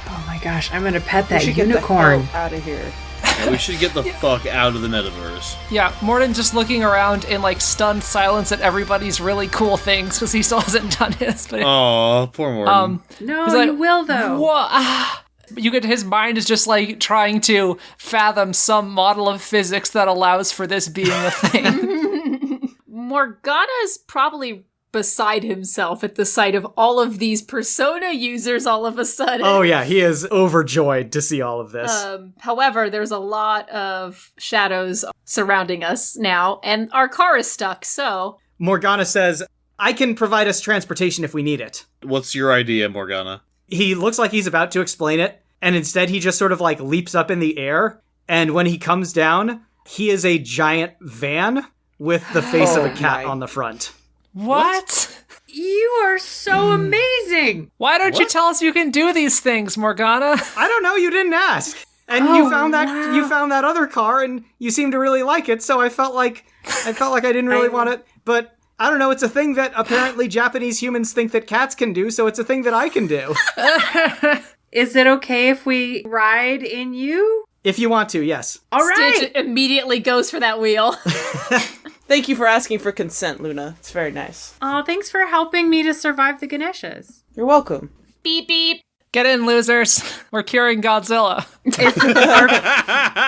Oh my gosh, I'm gonna pet that We should unicorn. get the hell out of here. Yeah, we should get the fuck out of the metaverse. Yeah, Mordin just looking around in like stunned silence at everybody's really cool things because he still hasn't done his. But Aw, poor Mordin. No, he's like, you will though. You get his mind is just like trying to fathom some model of physics that allows for this being a thing. Morgana's probably beside himself at the sight of all of these persona users all of a sudden. Oh yeah, he is overjoyed to see all of this. However, there's a lot of shadows surrounding us now, and our car is stuck, so... Morgana says, I can provide us transportation if we need it. What's your idea, Morgana? He looks like he's about to explain it, and instead he just sort of like leaps up in the air, and when he comes down, he is a giant van with the face of a cat on the front. What? You are so amazing! Why don't you tell us you can do these things, Morgana? I don't know, you didn't ask. And you found that other car and you seem to really like it, so I felt like I didn't really want it, but I don't know, it's a thing that apparently Japanese humans think that cats can do, so it's a thing that I can do. Is it okay if we ride in you? If you want to, yes. All right. Stitch immediately goes for that wheel. Thank you for asking for consent, Luna. It's very nice. Oh, thanks for helping me to survive the Ganeshas. You're welcome. Beep, beep. Get in, losers. We're curing Godzilla.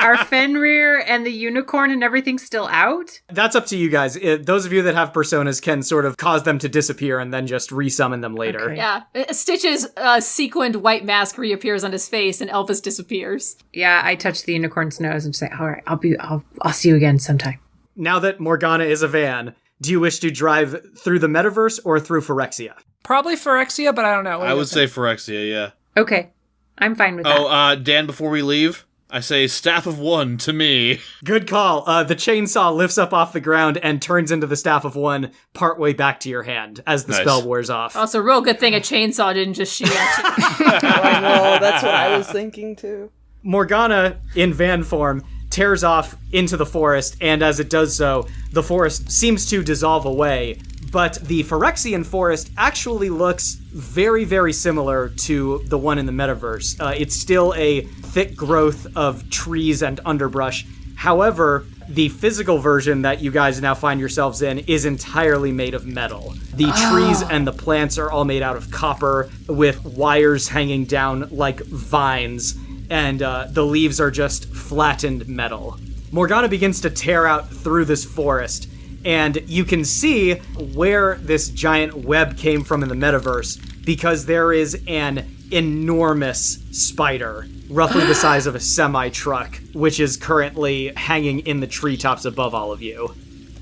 Are Fenrir and the unicorn and everything still out? That's up to you guys. Those of you that have personas can sort of cause them to disappear and then just resummon them later. Okay. Yeah. Stitch's sequined white mask reappears on his face and Elvis disappears. Yeah, I touch the unicorn's nose and say, all right, I'll see you again sometime. Now that Morgana is a van, do you wish to drive through the metaverse or through Phyrexia? Probably Phyrexia, but I don't know. I would say Phyrexia, yeah. Okay, I'm fine with that. Oh, Dan, before we leave, I say, staff of one to me. Good call. The chainsaw lifts up off the ground and turns into the staff of one partway back to your hand as the Nice. spell wears off. Also, real good thing a chainsaw didn't just shoot at you. I know, that's what I was thinking too. Morgana, in van form, tears off into the forest, and as it does so, the forest seems to dissolve away. But the Phyrexian forest actually looks very, very similar to the one in the metaverse. It's still a thick growth of trees and underbrush. However, the physical version that you guys now find yourselves in is entirely made of metal. The trees and the plants are all made out of copper, with wires hanging down like vines, and the leaves are just flattened metal. Morgana begins to tear out through this forest, and you can see where this giant web came from in the metaverse, because there is an enormous spider, roughly the size of a semi-truck, which is currently hanging in the treetops above all of you.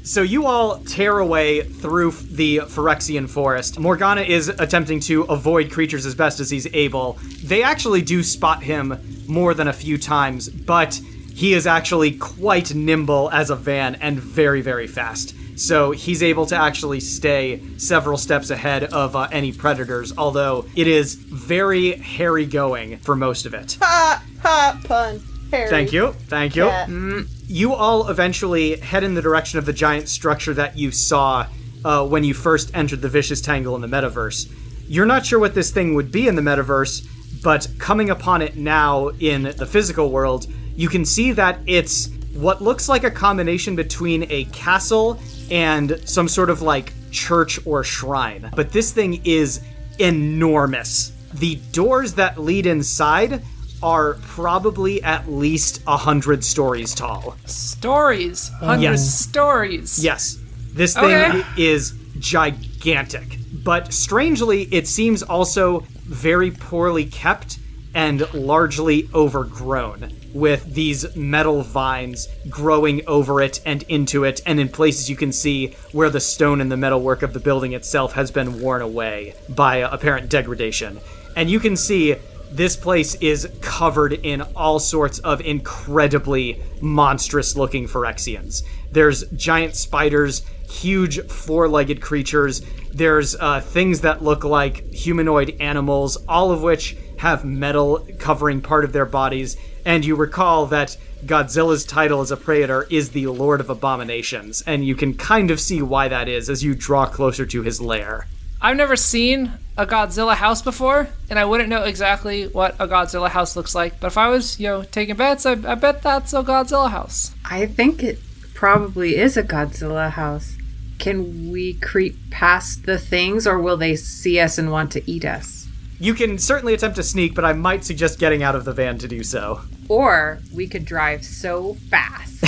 So you all tear away through the Phyrexian forest. Morgana is attempting to avoid creatures as best as he's able. They actually do spot him more than a few times, but he is actually quite nimble as a van and very, very fast. So he's able to actually stay several steps ahead of any predators, although it is very hairy going for most of it. Ha! Ha! Pun. Harry. Thank you. Yeah. You all eventually head in the direction of the giant structure that you saw when you first entered the Vicious Tangle in the metaverse. You're not sure what this thing would be in the metaverse, but coming upon it now in the physical world, you can see that it's what looks like a combination between a castle and some sort of like church or shrine. But this thing is enormous. The doors that lead inside are probably at least 100 stories tall. Stories. 100 Yes. stories. Yes, this thing Okay. is gigantic. But strangely, it seems also very poorly kept and largely overgrown, with these metal vines growing over it and into it, and in places you can see where the stone and the metalwork of the building itself has been worn away by apparent degradation. And you can see this place is covered in all sorts of incredibly monstrous-looking Phyrexians. There's giant spiders, huge four-legged creatures. There's things that look like humanoid animals, all of which have metal covering part of their bodies. And you recall that Godzilla's title as a Praetor is the Lord of Abominations, and you can kind of see why that is as you draw closer to his lair. I've never seen a Godzilla house before, and I wouldn't know exactly what a Godzilla house looks like. But if I was, taking bets, I bet that's a Godzilla house. I think it probably is a Godzilla house. Can we creep past the things, or will they see us and want to eat us? You can certainly attempt to sneak, but I might suggest getting out of the van to do so. Or we could drive so fast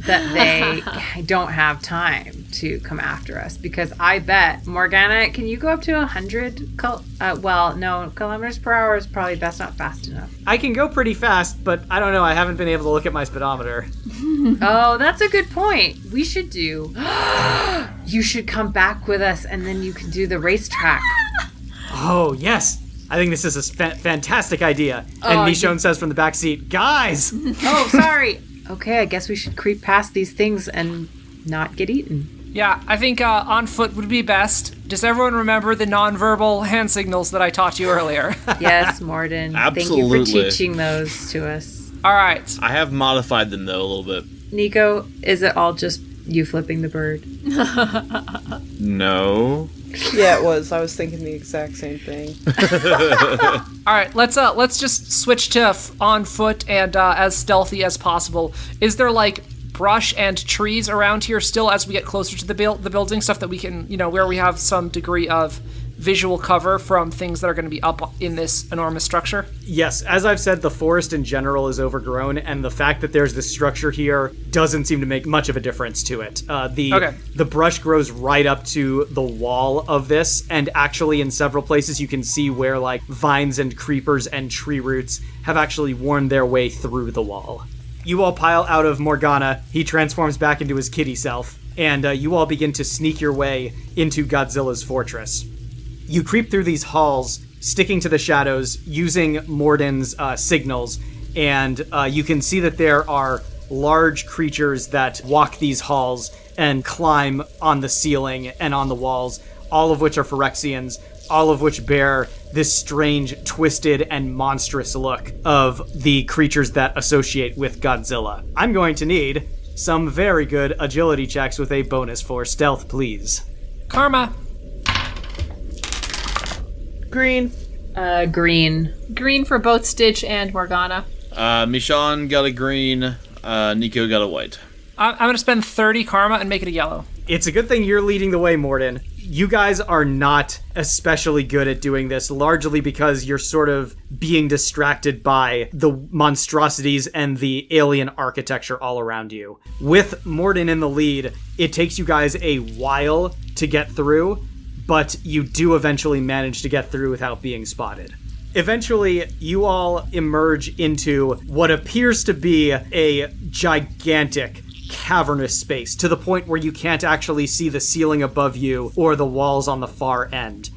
that they don't have time to come after us. Because I bet, Morgana, can you go up to 100? Kilometers per hour is probably, that's not fast enough. I can go pretty fast, but I don't know, I haven't been able to look at my speedometer. Oh, that's a good point. We should do... You should come back with us, and then you can do the racetrack. Oh, yes! I think this is a fantastic idea. And Michonne says from the back seat, guys! Oh, sorry. Okay, I guess we should creep past these things and not get eaten. Yeah, I think on foot would be best. Does everyone remember the nonverbal hand signals that I taught you earlier? Yes, Mordin. Thank you Absolutely. for teaching those to us. All right. I have modified them, though, a little bit. Nico, is it all just you flipping the bird? No. Yeah, it was. I was thinking the exact same thing. All right, let's just switch to on foot and as stealthy as possible. Is there like brush and trees around here still as we get closer to the building, stuff that we can, where we have some degree of visual cover from things that are going to be up in this enormous structure? Yes, as I've said, the forest in general is overgrown, and the fact that there's this structure here doesn't seem to make much of a difference to it. The brush grows right up to the wall of this, and actually in several places you can see where like vines and creepers and tree roots have actually worn their way through the wall. You all pile out of Morgana, he transforms back into his kitty self, and you all begin to sneak your way into Godzilla's fortress. You creep through these halls, sticking to the shadows, using Mordin's signals, and you can see that there are large creatures that walk these halls and climb on the ceiling and on the walls, all of which are Phyrexians, all of which bear this strange, twisted, and monstrous look of the creatures that associate with Godzilla. I'm going to need some very good agility checks with a bonus for stealth, please. Karma. Green. Green. Green for both Stitch and Morgana. Michonne got a green, Nico got a white. I'm going to spend 30 karma and make it a yellow. It's a good thing you're leading the way, Mordin. You guys are not especially good at doing this, largely because you're sort of being distracted by the monstrosities and the alien architecture all around you. With Mordin in the lead, it takes you guys a while to get through, but you do eventually manage to get through without being spotted. Eventually, you all emerge into what appears to be a gigantic cavernous space, to the point where you can't actually see the ceiling above you or the walls on the far end.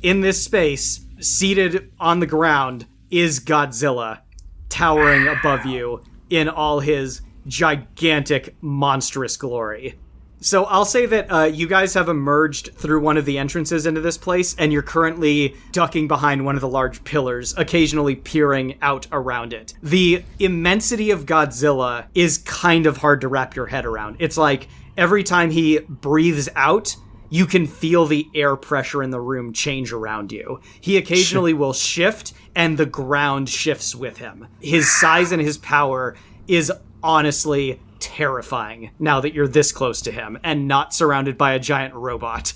In this space, seated on the ground, is Godzilla, towering above you in all his gigantic, monstrous glory. So I'll say that you guys have emerged through one of the entrances into this place, and you're currently ducking behind one of the large pillars, occasionally peering out around it. The immensity of Godzilla is kind of hard to wrap your head around. It's like every time he breathes out, you can feel the air pressure in the room change around you. He occasionally will shift, and the ground shifts with him. His size and his power is honestly terrifying now that you're this close to him and not surrounded by a giant robot.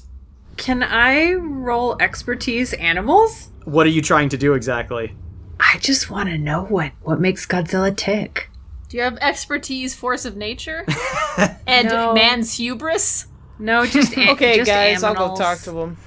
Can I roll expertise animals? What are you trying to do exactly? I just want to know what makes Godzilla tick. Do you have expertise, force of nature? And No. man's hubris? No, just Okay, just guys, I'll animals. go talk to him.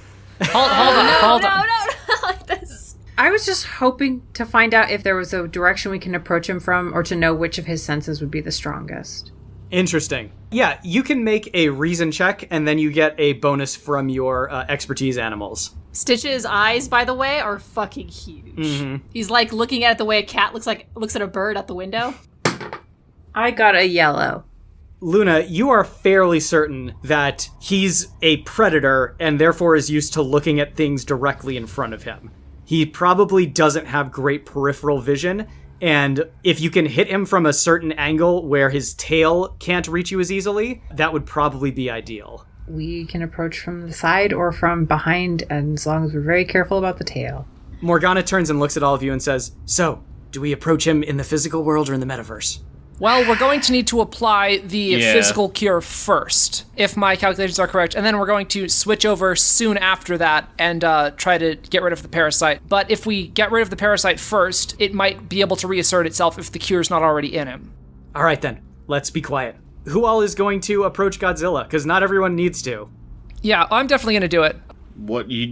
Hold on. No, like this. I was just hoping to find out if there was a direction we can approach him from, or to know which of his senses would be the strongest. Interesting. Yeah, you can make a reason check, and then you get a bonus from your expertise animals. Stitch's eyes, by the way, are fucking huge. Mm-hmm. He's like looking at it the way a cat looks at a bird at the window. I got a yellow. Luna, you are fairly certain that he's a predator and therefore is used to looking at things directly in front of him. He probably doesn't have great peripheral vision, and if you can hit him from a certain angle where his tail can't reach you as easily, that would probably be ideal. We can approach from the side or from behind, and as long as we're very careful about the tail. Morgana turns and looks at all of you and says, "So, do we approach him in the physical world or in the metaverse?" Well, we're going to need to apply the Yeah. physical cure first, if my calculations are correct, and then we're going to switch over soon after that and try to get rid of the parasite. But if we get rid of the parasite first, it might be able to reassert itself if the cure's not already in him. All right then, let's be quiet. Who all is going to approach Godzilla? Because not everyone needs to. Yeah, I'm definitely going to do it.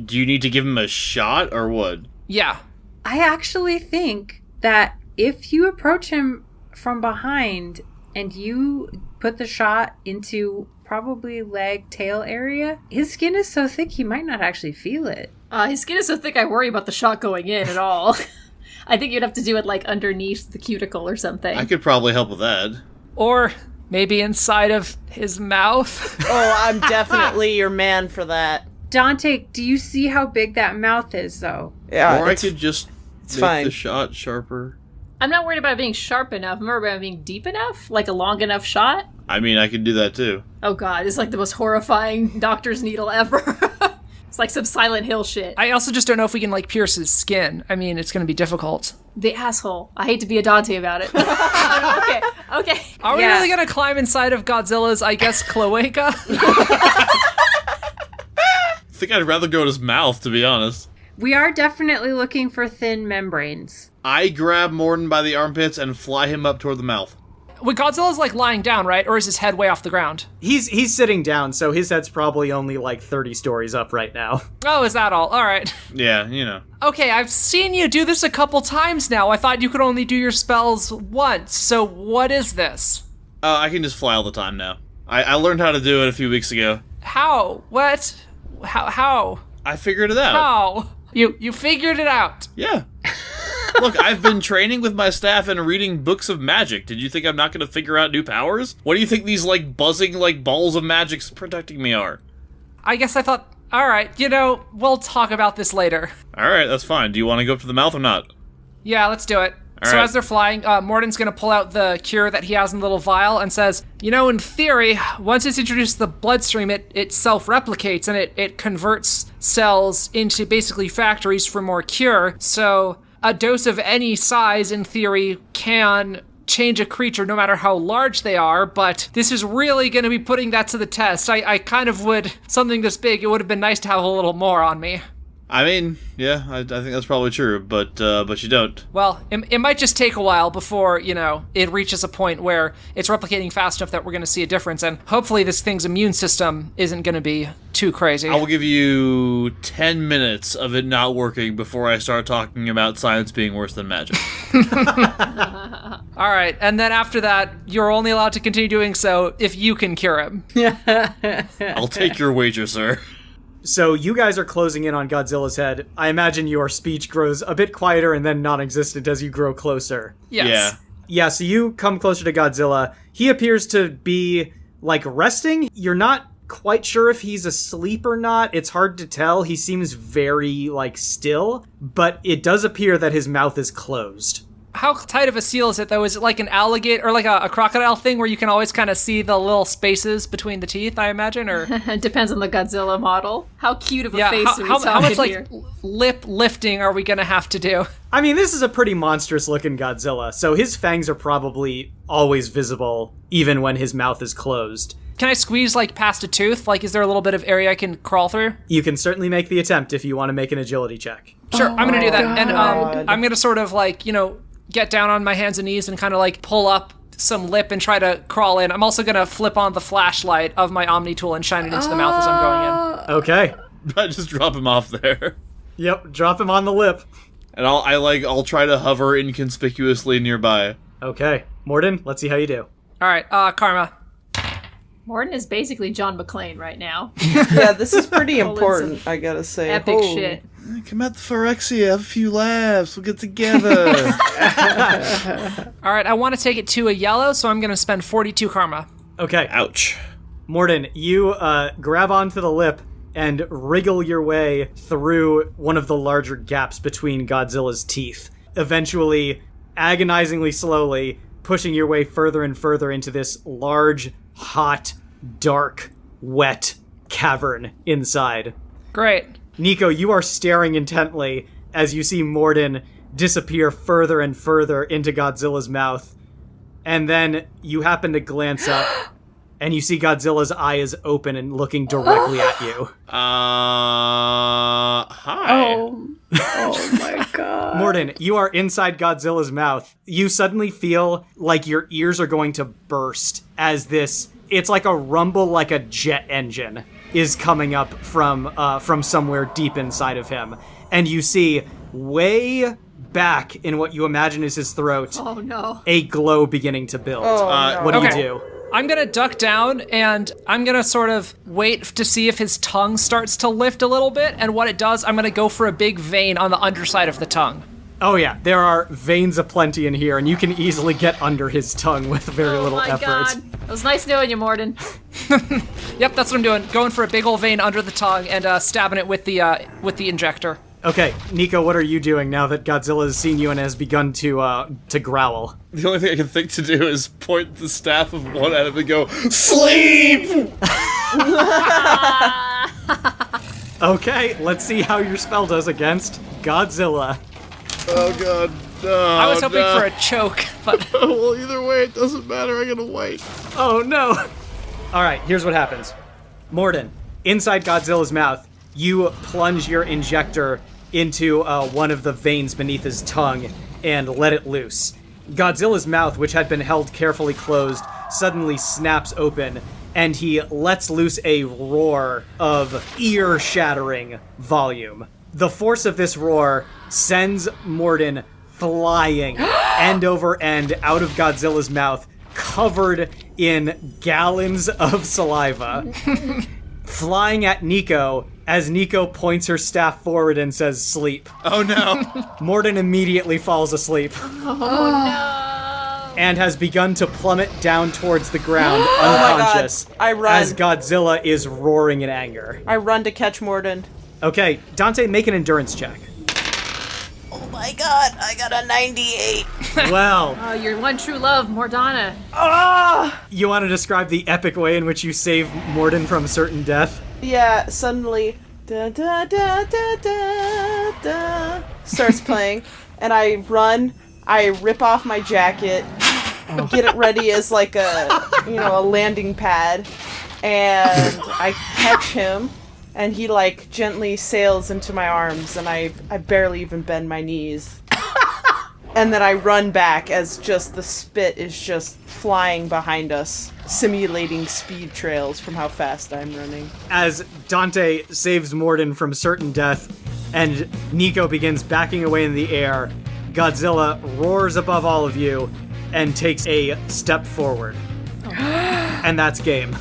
Do you need to give him a shot or what? Yeah. I actually think that if you approach him from behind and you put the shot into probably leg tail area, his skin is so thick he might not actually feel it. His skin is so thick I worry about the shot going in at all. I think you'd have to do it like underneath the cuticle or something. I could probably help with that. Or maybe inside of his mouth. Oh, I'm definitely your man for that. Dante, do you see how big that mouth is though? Yeah, Or I could just make fine. the shot sharper. I'm not worried about it being sharp enough. I'm worried about it being deep enough, like a long enough shot. I mean, I could do that too. Oh god, it's like the most horrifying doctor's needle ever. It's like some Silent Hill shit. I also just don't know if we can, like, pierce his skin. I mean, it's going to be difficult. The asshole. I hate to be a Dante about it. Okay. Are we Yeah. really going to climb inside of Godzilla's, I guess, cloaca? I think I'd rather go in his mouth, to be honest. We are definitely looking for thin membranes. I grab Mordin by the armpits and fly him up toward the mouth. Well, Godzilla's, like, lying down, right? Or is his head way off the ground? He's sitting down, so his head's probably only like 30 stories up right now. Oh, is that all? All right. Yeah, you know. Okay, I've seen you do this a couple times now. I thought you could only do your spells once. So what is this? I can just fly all the time now. I learned how to do it a few weeks ago. How? What? How? I figured it out. How? You figured it out. Yeah. Look, I've been training with my staff and reading books of magic. Did you think I'm not going to figure out new powers? What do you think these, like, buzzing, like, balls of magic protecting me are? I guess I thought, all right, we'll talk about this later. All right, that's fine. Do you want to go up to the mouth or not? Yeah, let's do it. All So right. as they're flying, Mordin's going to pull out the cure that he has in the little vial and says, in theory, once it's introduced to the bloodstream, it self-replicates and it converts cells into basically factories for more cure. So a dose of any size, in theory, can change a creature no matter how large they are, but this is really going to be putting that to the test. I kind of would, something this big, it would have been nice to have a little more on me. I mean, yeah, I think that's probably true, but you don't. Well, it might just take a while before, it reaches a point where it's replicating fast enough that we're going to see a difference, and hopefully this thing's immune system isn't going to be too crazy. I will give you 10 minutes of it not working before I start talking about science being worse than magic. All right, and then after that, you're only allowed to continue doing so if you can cure him. I'll take your wager, sir. So you guys are closing in on Godzilla's head. I imagine your speech grows a bit quieter and then non-existent as you grow closer. Yes. Yeah. Yeah, so you come closer to Godzilla. He appears to be, like, resting. You're not quite sure if he's asleep or not. It's hard to tell. He seems very, like, still. But it does appear that his mouth is closed. How tight of a seal is it, though? Is it like an alligator or like a crocodile thing where you can always kind of see the little spaces between the teeth, I imagine? Or It depends on the Godzilla model. How cute of a face are we how talking much here? like lip lifting are we going to have to do? I mean, this is a pretty monstrous-looking Godzilla, so his fangs are probably always visible, even when his mouth is closed. Can I squeeze like past a tooth? Like, is there a little bit of area I can crawl through? You can certainly make the attempt if you want to make an agility check. Sure, I'm going to do that. And God. I'm going to sort of like, get down on my hands and knees and kind of like pull up some lip and try to crawl in. I'm also going to flip on the flashlight of my Omni tool and shine it into the mouth as I'm going in. Okay. I just drop him off there. Yep, drop him on the lip. And I'll try to hover inconspicuously nearby. Okay. Mordin, let's see how you do. All right, Karma. Mordin is basically John McClane right now. Yeah, this is pretty Pulling important, I gotta say. Epic Holy- shit. Come out to Phyrexia, have a few laughs, we'll get together. All right, I want to take it to a yellow, so I'm going to spend 42 Karma. Okay. Ouch. Mordin, you grab onto the lip and wriggle your way through one of the larger gaps between Godzilla's teeth, eventually, agonizingly slowly, pushing your way further and further into this large, hot, dark, wet cavern inside. Great. Nico, you are staring intently as you see Mordin disappear further and further into Godzilla's mouth. And then you happen to glance up, and you see Godzilla's eye is open and looking directly at you. Hi. Oh my god. Mordin, you are inside Godzilla's mouth. You suddenly feel like your ears are going to burst as it's like a rumble like a jet engine is coming up from somewhere deep inside of him. And you see way back in what you imagine is his throat, Oh no. a glow beginning to build. no. What do Okay. you do? I'm going to duck down, and I'm going to sort of wait to see if his tongue starts to lift a little bit, and what it does, I'm going to go for a big vein on the underside of the tongue. Oh yeah, there are veins aplenty in here, and you can easily get under his tongue with very Oh little my effort. god. It was nice knowing you, Mordin. Yep, that's what I'm doing. Going for a big old vein under the tongue and stabbing it with the injector. Okay, Nico, what are you doing now that Godzilla has seen you and has begun to growl? The only thing I can think to do is point the staff of one at him and go, SLEEP! Okay, let's see how your spell does against Godzilla. Oh god. No, I was hoping for a choke, but Well, either way, it doesn't matter. I gotta wait. Oh no! Alright, here's what happens. Mordin, inside Godzilla's mouth, you plunge your injector into one of the veins beneath his tongue and let it loose. Godzilla's mouth, which had been held carefully closed, suddenly snaps open, and he lets loose a roar of ear-shattering volume. The force of this roar sends Mordin flying end over end out of Godzilla's mouth, covered in gallons of saliva, flying at Nico as Nico points her staff forward and says, sleep. Oh no. Mordin immediately falls asleep. And has begun to plummet down towards the ground, unconscious. God. I run. As Godzilla is roaring in anger. I run to catch Mordin. Okay, Dante, make an endurance check. Oh my god, I got a 98. Well, Oh, your one true love, Mordana. you want to describe the epic way in which you save Mordin from certain death? Yeah, suddenly, da da da da da da, starts playing, and I run, I rip off my jacket, get it ready as like a landing pad, and I catch him, and he like gently sails into my arms, and I barely even bend my knees. And then I run back as just the spit is just flying behind us, simulating speed trails from how fast I'm running. As Dante saves Mordin from certain death, and Nico begins backing away in the air, Godzilla roars above all of you and takes a step forward. And that's game.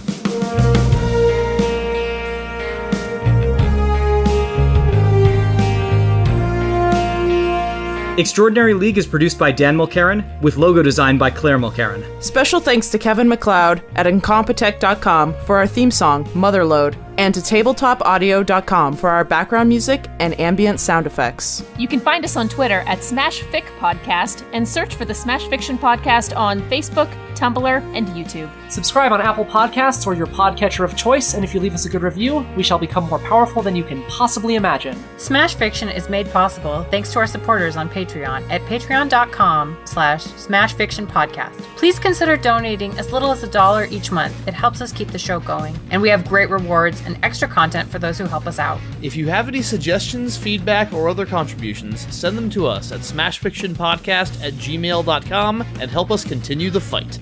Extraordinary League is produced by Dan Mulkerin, with logo design by Claire Mulkerin. Special thanks to Kevin McLeod at Incompetech.com for our theme song, Motherload, and to TabletopAudio.com for our background music and ambient sound effects. You can find us on Twitter at SmashFic Podcast and search for the Smash Fiction Podcast on Facebook, Tumblr, and YouTube. Subscribe on Apple Podcasts or your podcatcher of choice, and if you leave us a good review, we shall become more powerful than you can possibly imagine. Smash Fiction is made possible thanks to our supporters on Patreon at patreon.com/smashfictionpodcast. Please consider donating as little as $1 each month. It helps us keep the show going. And we have great rewards and extra content for those who help us out. If you have any suggestions, feedback, or other contributions, send them to us at smashfictionpodcast@gmail.com and help us continue the fight.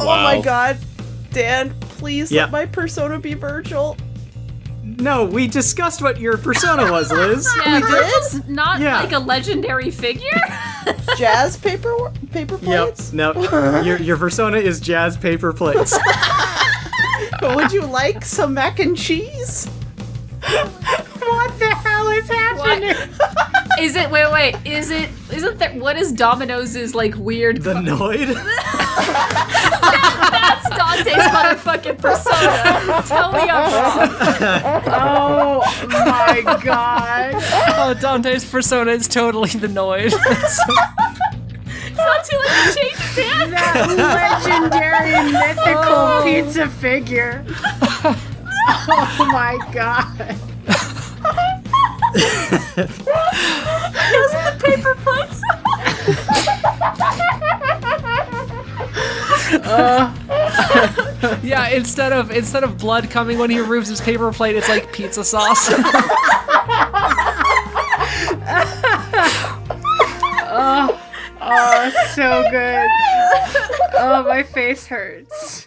Oh Wow. my god, Dan, please Yeah. let my persona be Virgil. No, we discussed what your persona was, Liz. Yeah, did? Virgil's not Yeah. like a legendary figure. Jazz paper Yep. plates? No, your persona is jazz paper plates. But would you like some mac and cheese? What the hell is happening? Is it? Wait. Isn't that what is Domino's like weird? The Noid? That's Dante's motherfucking persona. Tell me I'm wrong. Oh my god. Oh, Dante's persona is totally the noise. It's not too late to change it, Dan. That legendary mythical pizza figure. Oh my god. Those are the paper plates. Yeah, instead of blood coming when he removes his paper plate, it's like pizza sauce. Oh, so good. Oh, my face hurts.